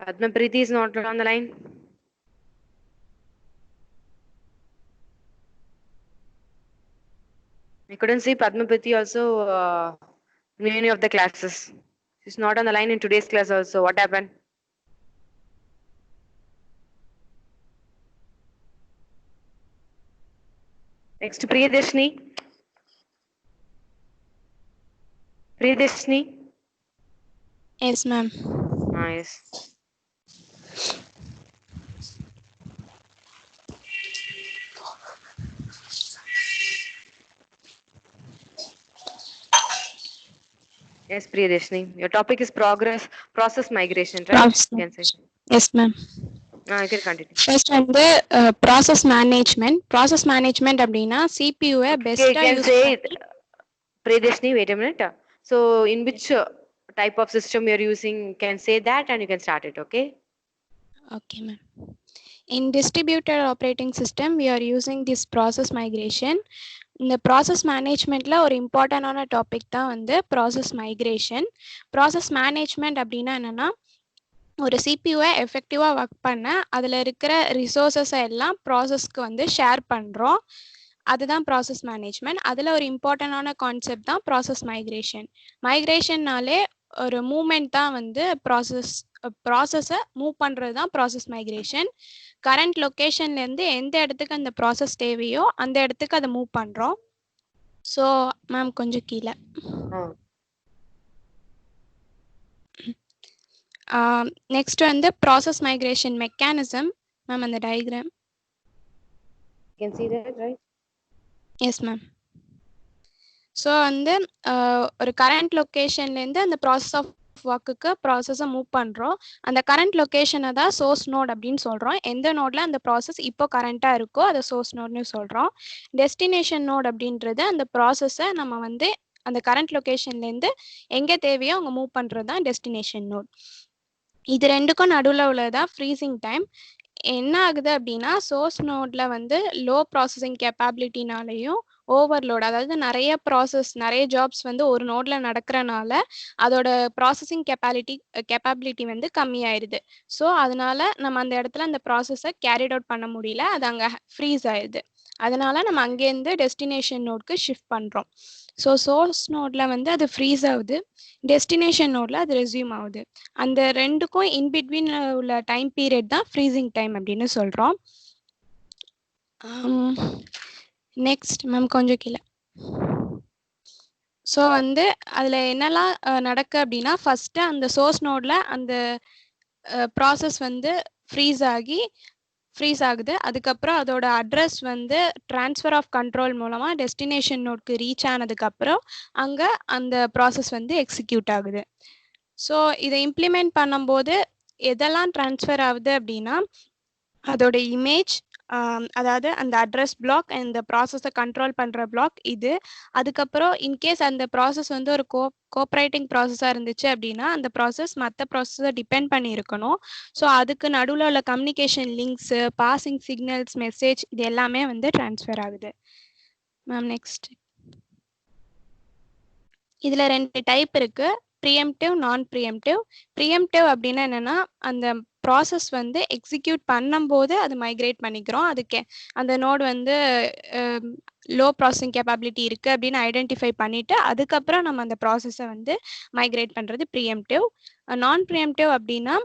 Padma Preeti is not on the line. I couldn't see Padma Preeti also in any of the classes. She's not on the line in today's class also. What happened? Next, Priyadashini. Priyadashini. Yes, ma'am. Yes. Yes, Priyadeshni. Your topic is process migration, right? You can say. Yes, ma'am. You can continue. First வந்து process management. Process management அப்படின்னா சிபியூவை Okay, you பெஸ்ட்டாக can use say பண்ணி. it. Priyadeshni, wait a minute. So, in which type of system you're using, you can say that and you can start it, okay? Okay, ma'am. In distributed operating system, we are using this process migration. இந்த process மேனேஜ்மெண்ட்டில் ஒரு இம்பார்ட்டண்டான topic தான் வந்து process migration. Process management அப்படின்னா என்னென்னா, ஒரு சிபியூவை எஃபெக்டிவாக work பண்ண அதில் இருக்கிற ரிசோர்ஸஸை எல்லாம் ப்ராசஸ்க்கு வந்து ஷேர் பண்ணுறோம். அதுதான் ப்ராசஸ் மேனேஜ்மெண்ட். அதில் ஒரு இம்பார்ட்டண்டான கான்செப்ட் தான் ப்ராசஸ் மைக்ரேஷன். மைக்ரேஷன்னாலே ஒரு மூமெண்ட் தான் வந்து ப்ராசஸை மூவ் பண்ணுறது தான் ப்ராசஸ் மைக்ரேஷன். கரண்ட் லொக்கேஷன்லேருந்து எந்த இடத்துக்கு அந்த ப்ராசஸ் தேவையோ அந்த இடத்துக்கு அதை மூவ் பண்ணுறோம். ஸோ மேம் கொஞ்சம் கீழே நெக்ஸ்ட் வந்து ப்ராசஸ் மைக்ரேஷன் மெக்கானிசம். மேம் அந்த diagram You can see that, right? Yes ma'am. So வந்து ஒரு கரண்ட் லொக்கேஷன்லேருந்து அந்த ப்ராசஸ் ஆஃப் ஒர்க்குக்கு ப்ராசஸை மூவ் பண்ணுறோம். அந்த கரண்ட் லொக்கேஷனை தான் சோர்ஸ் நோட் அப்படின்னு சொல்கிறோம். எந்த நோடில் அந்த ப்ராசஸ் இப்போ கரண்ட்டாக இருக்கோ அதை சோர்ஸ் நோட்னு சொல்கிறோம். டெஸ்டினேஷன் நோட் அப்படின்றது அந்த ப்ராசஸை நம்ம வந்து அந்த கரண்ட் லொக்கேஷன்லேருந்து எங்கே தேவையோ அவங்க மூவ் பண்ணுறது தான் டெஸ்டினேஷன் நோட். இது ரெண்டுக்கும் நடுவில் உள்ளதா ஃப்ரீசிங் டைம். என்ன ஆகுது அப்படின்னா, சோர்ஸ் நோட்ல வந்து லோ ப்ராசஸிங் கேப்பபிலிட்டினாலையும் ஓவர்லோட், அதாவது நிறைய ஜாப்ஸ் வந்து ஒரு நோட்ல நடக்கிறனால அதோட ப்ராசஸிங் கேப்பபிலிட்டி வந்து கம்மியாயிருது. ஸோ அதனால நம்ம அந்த இடத்துல அந்த ப்ராசஸை கேரிட் அவுட் பண்ண முடியல, அது அங்கே ஃப்ரீஸ் ஆயிடுது. அதனால நம்ம அங்கேருந்து டெஸ்டினேஷன் நோட்க்கு ஷிஃப்ட் பண்ணுறோம். ஸோ சோர்ஸ் நோட்ல வந்து அது ஃப்ரீஸ் ஆகுது, டெஸ்டினேஷன் நோட்ல அது ரெஸ்யூம் ஆகுது. அந்த ரெண்டுக்கும் இன்பிட்வீன் உள்ள டைம் பீரியட் தான் ஃப்ரீசிங் டைம் அப்படின்னு சொல்கிறோம். நெக்ஸ்ட் மேம் கொஞ்சம் கீழே. ஸோ வந்து அதில் என்னெல்லாம் நடக்கு அப்படின்னா, ஃபஸ்ட்டு அந்த சோர்ஸ் நோடில் அந்த ப்ராசஸ் வந்து ஃப்ரீஸ் ஆகுது. அதுக்கப்புறம் அதோட அட்ரஸ் வந்து ட்ரான்ஸ்ஃபர் ஆஃப் கண்ட்ரோல் மூலமாக டெஸ்டினேஷன் நோட்க்கு ரீச் ஆனதுக்கப்புறம் அங்கே அந்த ப்ராசஸ் வந்து எக்ஸிக்யூட் ஆகுது. ஸோ இதை இம்ப்ளிமெண்ட் பண்ணும்போது எதெல்லாம் ட்ரான்ஸ்ஃபர் ஆகுது அப்படின்னா, அதோட இமேஜ், அதாவது அந்த அட்ரஸ் பிளாக், இந்த ப்ராசஸை கண்ட்ரோல் பண்ணுற பிளாக் இது. அதுக்கப்புறம் இன்கேஸ் அந்த ப்ராசஸ் வந்து ஒரு கோஆப்ரேட்டிங் ப்ராசஸாக இருந்துச்சு அப்படின்னா அந்த ப்ராசஸ் மற்ற ப்ராசஸை டிபெண்ட் பண்ணி இருக்கணும். ஸோ அதுக்கு நடுவில் உள்ள communication links, passing signals, message, இது எல்லாமே வந்து ட்ரான்ஸ்ஃபர் ஆகுது. Ma'am next. இதில் 2 டைப் இருக்குது, ப்ரீஎம்ப்டிவ், நான் ப்ரீஎம்ப்டிவ். ப்ரீஎம்ப்டிவ் அப்படின்னா என்னென்னா, அந்த ப்ராசஸ் வந்து எக்ஸிக்யூட் பண்ணும்போது அது மைக்ரேட் பண்ணிக்கிறோம். அதுக்கு அந்த நோடு வந்து லோ ப்ராசஸிங் கேப்பபிலிட்டி இருக்குது அப்படின்னு ஐடென்டிஃபை பண்ணிவிட்டு அதுக்கப்புறம் நம்ம அந்த ப்ராசஸை வந்து மைக்ரேட் பண்ணுறது ப்ரீஎம்ப்டிவ். நான் ப்ரீஎம்ப்டிவ் அப்படின்னா,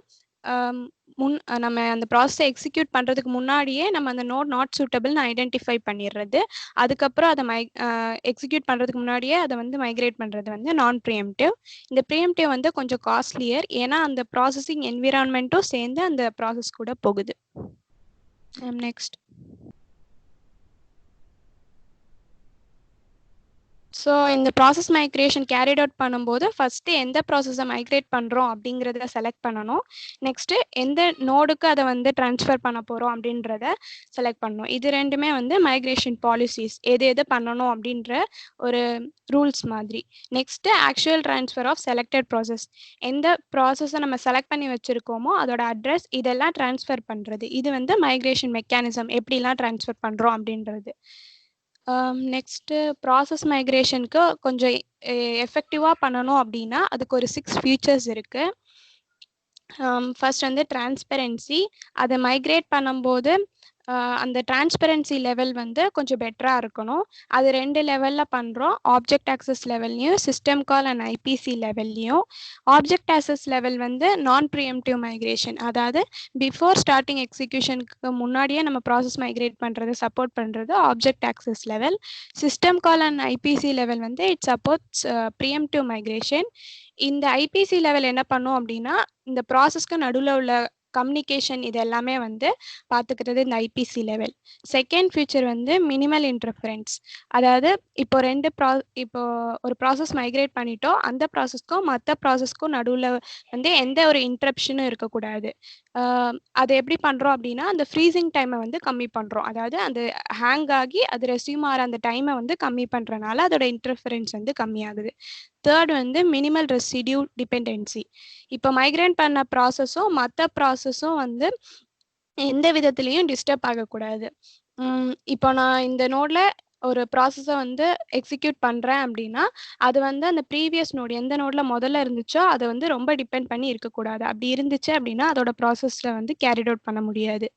நம்ம அந்த ப்ராசஸை எக்ஸிக்யூட் பண்ணுறதுக்கு முன்னாடியே நம்ம அந்த நோட் நாட் சூட்டபிள்னு ஐடென்டிஃபை பண்ணிடுறது. அதுக்கப்புறம் அதை எக்ஸிக்யூட் பண்ணுறதுக்கு முன்னாடியே அதை வந்து மைக்ரேட் பண்ணுறது வந்து நான் ப்ரீஎம்ப்டிவ். இந்த ப்ரீஎம்ப்டிவ் வந்து கொஞ்சம் காஸ்ட்லியர், ஏன்னா அந்த ப்ராசஸிங் என்விரான்மெண்ட்டும் சேர்ந்து அந்த ப்ராசஸ் கூட போகுது. நெக்ஸ்ட். ஸோ இந்த ப்ராசஸ் மைக்ரேஷன் கேரிட் அவுட் பண்ணும்போது ஃபஸ்ட்டு எந்த ப்ராசஸை மைக்ரேட் பண்ணுறோம் அப்படிங்கிறத செலக்ட் பண்ணணும். நெக்ஸ்ட்டு எந்த நோடுக்கு அதை வந்து ட்ரான்ஸ்ஃபர் பண்ண போகிறோம் அப்படின்றத செலக்ட் பண்ணணும். இது ரெண்டுமே வந்து மைக்ரேஷன் பாலிசிஸ், எது பண்ணணும் அப்படின்ற ஒரு ரூல்ஸ் மாதிரி. Next actual transfer of selected process, எந்த ப்ராசஸை நம்ம செலக்ட் பண்ணி வச்சுருக்கோமோ அதோட அட்ரஸ் இதெல்லாம் ட்ரான்ஸ்ஃபர் பண்ணுறது. இது வந்து மைக்ரேஷன் மெக்கானிசம், எப்படிலாம் ட்ரான்ஸ்ஃபர் பண்ணுறோம் அப்படின்றது. நெக்ஸ்ட்டு ப்ராசஸ் மைக்ரேஷனுக்கு கொஞ்சம் எஃபெக்டிவாக பண்ணணும் அப்படின்னா அதுக்கு ஒரு 6 ஃபீச்சர்ஸ் இருக்குது. ஃபர்ஸ்ட் வந்து டிரான்ஸ்பெரன்சி. அதை மைக்ரேட் பண்ணும்போது அந்த டிரான்ஸ்பெரன்சி லெவல் வந்து கொஞ்சம் பெட்டராக இருக்கணும். அது 2 லெவலில் பண்ணுறோம், ஆப்ஜெக்ட் ஆக்சஸ் லெவல்லையும் சிஸ்டம் கால் அண்ட் ஐபிசி லெவல்லையும். ஆப்ஜெக்ட் ஆக்சஸ் லெவல் வந்து நான் ப்ரீஎம்ப்டிவ் மைக்ரேஷன், அதாவது பிஃபோர் ஸ்டார்டிங் எக்ஸிக்யூஷனுக்கு முன்னாடியே நம்ம ப்ராசஸ் மைக்ரேட் பண்ணுறது சப்போர்ட் பண்ணுறது object access level. System call and IPC level வந்து இட் சப்போர்ட்ஸ் ப்ரீஎம்ப்டிவ் மைக்ரேஷன். இந்த ஐபிசி லெவல் என்ன பண்ணும் அப்படின்னா, இந்த ப்ராசஸ்க்கு நடுவில் உள்ள கம்யூனிகேஷன் இது எல்லாமே வந்து பார்த்துக்கிறது இந்த ஐபிசி லெவல். செகண்ட் ஃபீச்சர் வந்து மினிமல் இன்டர்ஃபரன்ஸ். அதாவது இப்போ ஒரு ப்ராசஸ் மைக்ரேட் பண்ணிட்டோம், அந்த ப்ராசஸ்க்கும் மற்ற ப்ராசஸ்க்கும் நடுவில் வந்து எந்த ஒரு இன்டரப்ஷனும் இருக்கக்கூடாது. அதை எப்படி பண்ணுறோம் அப்படின்னா அந்த ஃப்ரீசிங் டைமை வந்து கம்மி பண்ணுறோம். அதாவது அந்த ஹேங் ஆகி அது ரெஸ்யூம் ஆகிற அந்த டைமை வந்து கம்மி பண்ணுறனால அதோட இன்டர்ஃபரன்ஸ் வந்து கம்மியாகுது. தேர்ட் வந்து மினிமல் ரெசிடியூ டிபெண்டன்சி. இப்போ மைக்ரேட் பண்ண ப்ராசஸும் மற்ற ப்ராசஸும் வந்து எந்த விதத்துலேயும் டிஸ்டர்ப் ஆகக்கூடாது. இப்போ நான் இந்த நோடில் ஒரு ப்ராசஸை வந்து எக்ஸிக்யூட் பண்ணுறேன் அப்படின்னா அது வந்து அந்த ப்ரீவியஸ் நோடு எந்த நோடில் முதல்ல இருந்துச்சோ அதை வந்து ரொம்ப டிபெண்ட் பண்ணி இருக்கக்கூடாது. அப்படி இருந்துச்சு அப்படின்னா அதோட ப்ராசஸில் வந்து கேரிட் அவுட் பண்ண முடியாது.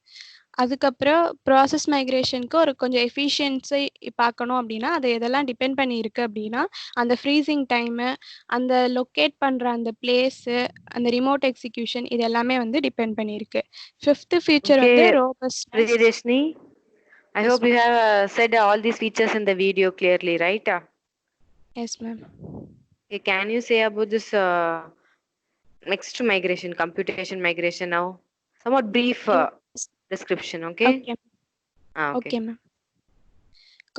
அதுக்கப்புறம் ப்ராசஸ் மைக்ரேஷனுக்கு ஒரு கொஞ்சம் எஃபிஷியன்சி பார்க்கணும் அப்படின்னா அது எதெல்லாம் டிபெண்ட் பண்ணி இருக்கு அப்படின்னா அந்த ஃப்ரீசிங் டைமு, அந்த லொக்கேட் பண்ணுற அந்த பிளேஸு, அந்த ரிமோட் எக்ஸிக்யூஷன் இது எல்லாமே வந்து டிபெண்ட் பண்ணியிருக்கு. ஃபிஃப்த் ஃபீச்சர் வந்து ரோபஸ்ட்னஸ். Priyadarshini, I Yes, hope you ma'am. have said all these features in the video clearly, right? Yes, ma'am. Okay, can you say about this next migration, computation migration now? Somewhat brief description, okay? Okay. Okay. Okay, ma'am.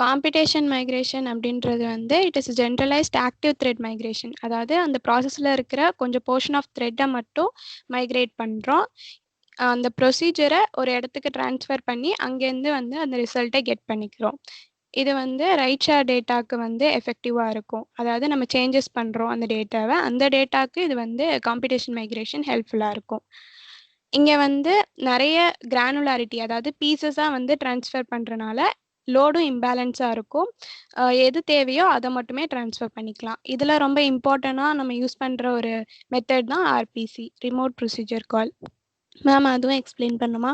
Competition migration அப்படின்றது வந்து it is generalised active thread migration. அதாவது அந்த ப்ராசஸில் இருக்கிற கொஞ்சம் portion of த்ரெட்டை மட்டும் migrate பண்ணுறோம். அந்த ப்ரொசீஜரை ஒரு இடத்துக்கு ட்ரான்ஸ்ஃபர் பண்ணி அங்கேருந்து வந்து அந்த ரிசல்ட்டை கெட் பண்ணிக்கிறோம். இது வந்து ரைட் ஷேர் டேட்டாக்கு வந்து எஃபெக்டிவாக இருக்கும். அதாவது நம்ம சேஞ்சஸ் பண்ணுறோம் அந்த டேட்டாவை, அந்த டேட்டாக்கு இது வந்து காம்பிடேஷன் மைக்ரேஷன் ஹெல்ப்ஃபுல்லாக இருக்கும். இங்கே வந்து நிறைய கிரானுலாரிட்டி, அதாவது பீசஸாக வந்து ட்ரான்ஸ்ஃபர் பண்ணுறனால லோடும் இம்பேலன்ஸாக இருக்கும். எது தேவையோ அதை மட்டுமே ட்ரான்ஸ்ஃபர் பண்ணிக்கலாம். இதில் ரொம்ப இம்பார்ட்டண்ட்டாக நம்ம யூஸ் பண்ணுற ஒரு மெத்தட் தான் ஆர்பிசி, ரிமோட் ப்ரொசீஜர் கால். மேம் அதுவும் எக்ஸ்பிளைன் பண்ணுமா?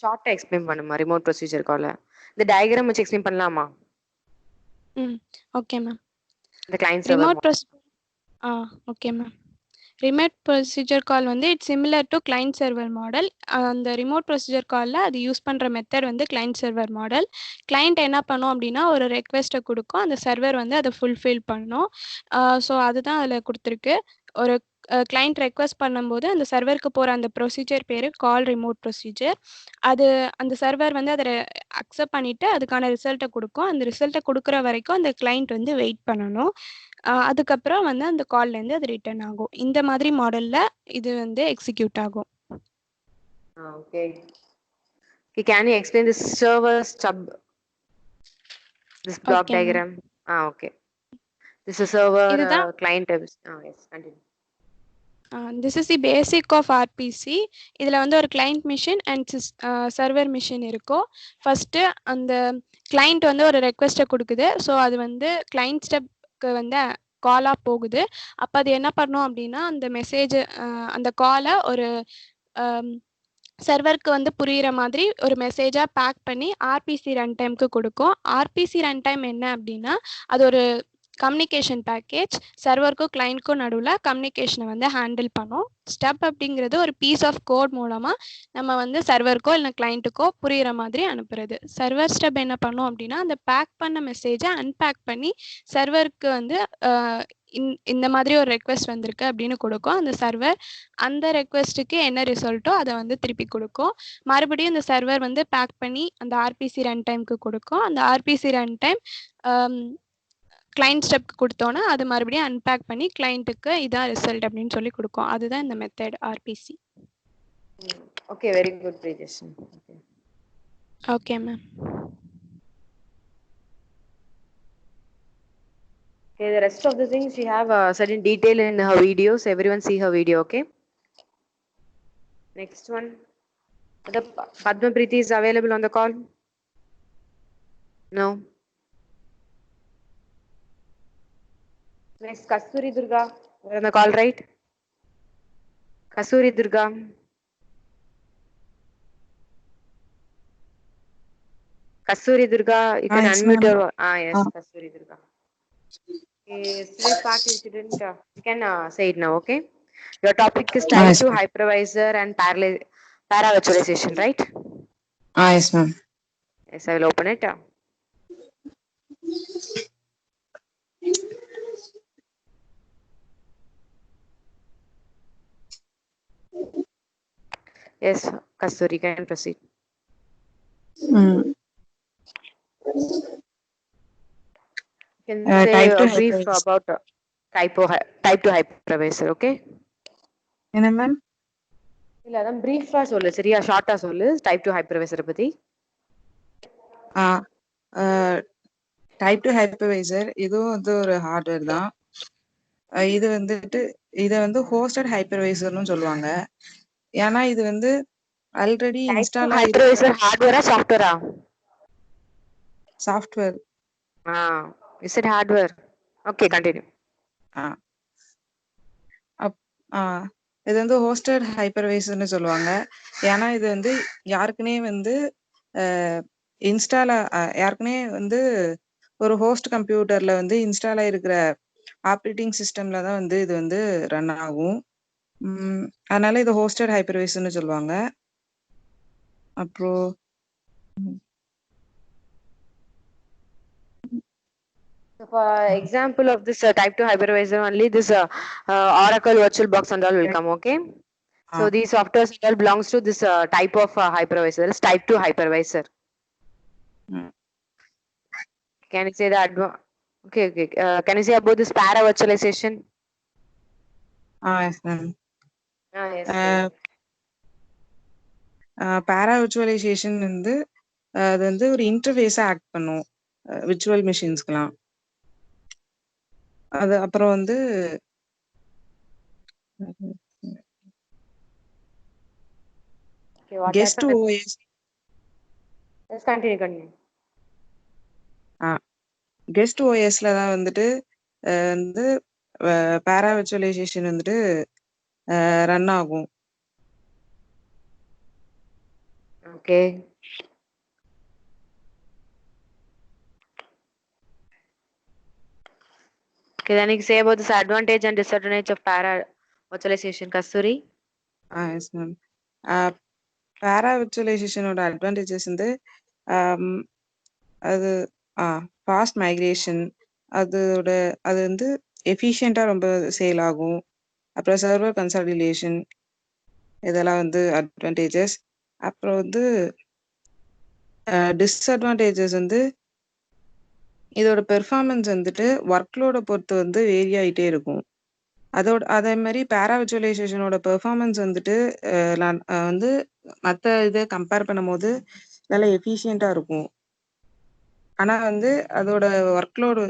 ஷார்ட்டாக எக்ஸ்பிளைன் பண்ணுமா ரிமோட் ப்ரொசீஜர் காலை? இந்த டயக்ராம் வச்சு எக்ஸ்பிளைன் பண்ணலாமா? Okay ma'am. இந்த client remote okay ma'am. Remote procedure call வந்து it's similar to client server model. அந்த ரிமோட் ப்ரொசீஜர் காலில் அது யூஸ் பண்ணுற மெத்தட் வந்து கிளைண்ட் சர்வர் மாடல். கிளைண்ட் என்ன பண்ணோம் அப்படின்னா ஒரு ரெக்வெஸ்ட்டை கொடுக்கும், அந்த சர்வர் வந்து அதை ஃபுல்ஃபில் பண்ணும். ஸோ அதுதான் அதில் கொடுத்துருக்கு. ஒரு கிளைண்ட் ரெக்வெஸ்ட் பண்ணும்போது அந்த சர்வருக்கு போகிற அந்த ப்ரொசீஜர் பேர் கால் ரிமோட் ப்ரொசீஜர். அது அந்த சர்வர் வந்து அதை அக்செப்ட் பண்ணிவிட்டு அதுக்கான ரிசல்ட்டை கொடுக்கும். அந்த ரிசல்ட்டை கொடுக்குற வரைக்கும் அந்த கிளைண்ட் வந்து வெயிட் பண்ணணும். அதுக்கப்புறம் வந்து அந்த கால்லேருந்து அது ரிட்டர்ன் ஆகும். இந்த மாதிரி மாடலில் இது வந்து எக்ஸிக்யூட் ஆகும். Okay. Okay, can you explain this server stub? This block Okay, diagram. Okay. This is server இதுதான் client. Yes, continue. This is the basic of RPC. இதில் வந்து ஒரு client machine and server machine இருக்கும். First அந்த client வந்து ஒரு ரெக்வெஸ்ட்டை கொடுக்குது. So அது வந்து கிளைண்ட் ஸ்டெப்க்கு வந்து காலாக போகுது. அப்போ அது என்ன பண்ணோம் அப்படின்னா அந்த மெசேஜ் அந்த காலை ஒரு சர்வருக்கு வந்து புரிகிற மாதிரி ஒரு மெசேஜாக பேக் பண்ணி ஆர்பிசி ரன் டைமுக்கு கொடுக்கும். ஆர்பிசி ரன் டைம் என்ன அப்படின்னா அது ஒரு கம்யூனிகேஷன் பேக்கேஜ். சர்வருக்கும் கிளைண்ட்க்கும் நடுவில் கம்யூனிகேஷனை வந்து ஹேண்டில் பண்ணும். ஸ்டெப் அப்படிங்கிறது ஒரு பீஸ் ஆஃப் கோட் மூலமாக நம்ம வந்து சர்வருக்கோ இல்லை கிளைண்ட்டுக்கோ புரிகிற மாதிரி அனுப்புறது. சர்வர் ஸ்டெப் என்ன பண்ணும் அப்படின்னா அந்த பேக் பண்ண மெசேஜை அன்பேக் பண்ணி சர்வருக்கு வந்து இந்த மாதிரி ஒரு ரெக்வெஸ்ட் வந்திருக்கு அப்படின்னு கொடுக்கும். அந்த சர்வர் அந்த ரெக்வெஸ்ட்டுக்கு என்ன ரிசல்ட்டோ அதை வந்து திருப்பி கொடுக்கும். மறுபடியும் அந்த சர்வர் வந்து பேக் பண்ணி அந்த ஆர்பிசி ரன் டைமுக்கு கொடுக்கும். அந்த ஆர்பிசி ரன் டைம் கிளைண்ட் ஸ்டெப்க்கு கொடுத்தோன்னா அது மறுபடியும் அன்பேக் பண்ணி கிளைண்ட்டுக்கு இதான் ரிசல்ட் அப்படின்னு சொல்லி கொடுக்கும். அதுதான் இந்த method RBC. Okay, very good, Priyadarshini. Okay, ma'am. Okay, the rest of the things she have said in detail in her video, so everyone see her video, okay? Next one. The Padma Preeti is available on the call? No. Next, Kasturi Durga. You're on the call, right? Kasturi Durga. Kasturi Durga, you can unmute your... yes, Kasturi Durga. Okay, yesterday's part you didn't... you can say it now, okay? Your topic is tied to hypervisor and para-virtualization, right? Yes, ma'am. Yes, I will open it. Yes, Kasturi, can proceed. Mm. Can say Type a 2 brief hypervisor. about type 2 hypervisor, okay? என்ன ma'am? இல்ல அதான் பிரீஃபா சொல்லு, சரியா? ஷார்ட்டா சொல்லு type 2 ஹைப்பர்வைசரை பத்தி. Type 2 hypervisor இதுவும் வந்து ஒரு ஹார்ட்வேர் தான். இது வந்துட்டு இதை வந்து ஹோஸ்டட் ஹைப்பர்வைசர்னு சொல்லுவாங்க. ஏன்னா இது வந்து ஆல்ரெடி டைப் 2 இன்ஸ்டால் ஆயிருக்க ஹைப்பர்வைசர் ஹார்ட்வேரா சாஃப்ட்வேரா? Software. Is it hardware? Okay, continue. இது வந்து ஹோஸ்டட் ஹைப்பர்வைசர்னு சொல்லுவாங்க. ஏன்னா இது வந்து யாருக்குனே வந்து யாருக்குனே வந்து ஒரு ஹோஸ்ட் கம்ப்யூட்டர்ல வந்து இன்ஸ்டால் ஆயிருக்கிற ஆப்ரேட்டிங் சிஸ்டம்ல தான் வந்து இது வந்து ரன் ஆகும். அதனால இது ஹோஸ்டட் ஹைப்பர்வைசர்னு சொல்லுவாங்க. அப்புறம் For example of this type 2 hypervisor, only this Oracle VirtualBox and all will come, okay? So these softwares all belongs to this type of hypervisor. It's type 2 hypervisor. Can you say that? Okay. Can you say about this para virtualization? yes ma'am. Yes. பேரா virtualisation வந்து அது வந்து ஒரு இன்டர்ஃபேஸா act பண்ணும் virtual மிஷின்ஸ்க்குலாம். அது அப்புறம் வந்து guest OS. Let's continue. Guest ஓஎஸ்ல தான் வந்துட்டு வந்து பேரா விர்ச்சுவலைசேஷன் வந்துட்டு ரன் ஆகும். Okay. Okay, then you say about this advantage and disadvantage of para virtualization, Kasturi. Yes ma'am. பேரா விர்ச்சுவலைசேஷனோட அட்வான்டேஜஸ் வந்து அது ஃபாஸ்ட் மைக்ரேஷன், அது வந்து எஃபிஷியண்டா ரொம்ப சேல் ஆகும். அப்புறம் சர்வர் கன்சாலிடேஷன், இதெல்லாம் வந்து அட்வான்டேஜஸ். அப்புறம் வந்து டிஸ்அட்வான்டேஜஸ் வந்து இதோட பெர்ஃபார்மன்ஸ் வந்துட்டு ஒர்க்லோட பொறுத்து வந்து வேரி ஆகிட்டே இருக்கும். அதே மாதிரி பேரா விர்ச்சுவலைசேஷனோட பெர்ஃபார்மன்ஸ் வந்துட்டு வந்து மற்ற இதை கம்பேர் பண்ணும்போது நல்லா எஃபிஷியண்டா இருக்கும். ஆனா வந்து அதோட ஒர்க்லோடு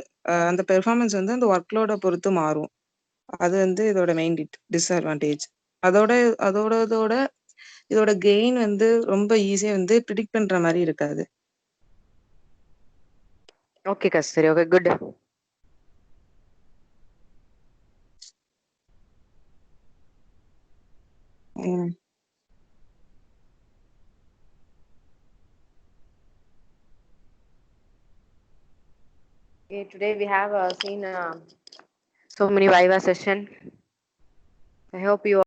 அந்த பெர்ஃபார்மன்ஸ் வந்து அந்த ஒர்க்லோட பொறுத்து மாறும். அது வந்து இதோட மெயின் டிஸ்அட்வான்டேஜ். இதோட கெயின் வந்து ரொம்ப ஈஸியா வந்து ப்ரிடிக்ட் பண்ற மாதிரி இருக்காது. Okay, Kasturi. Okay, good. Okay, today we have seen so many Viva session. I hope you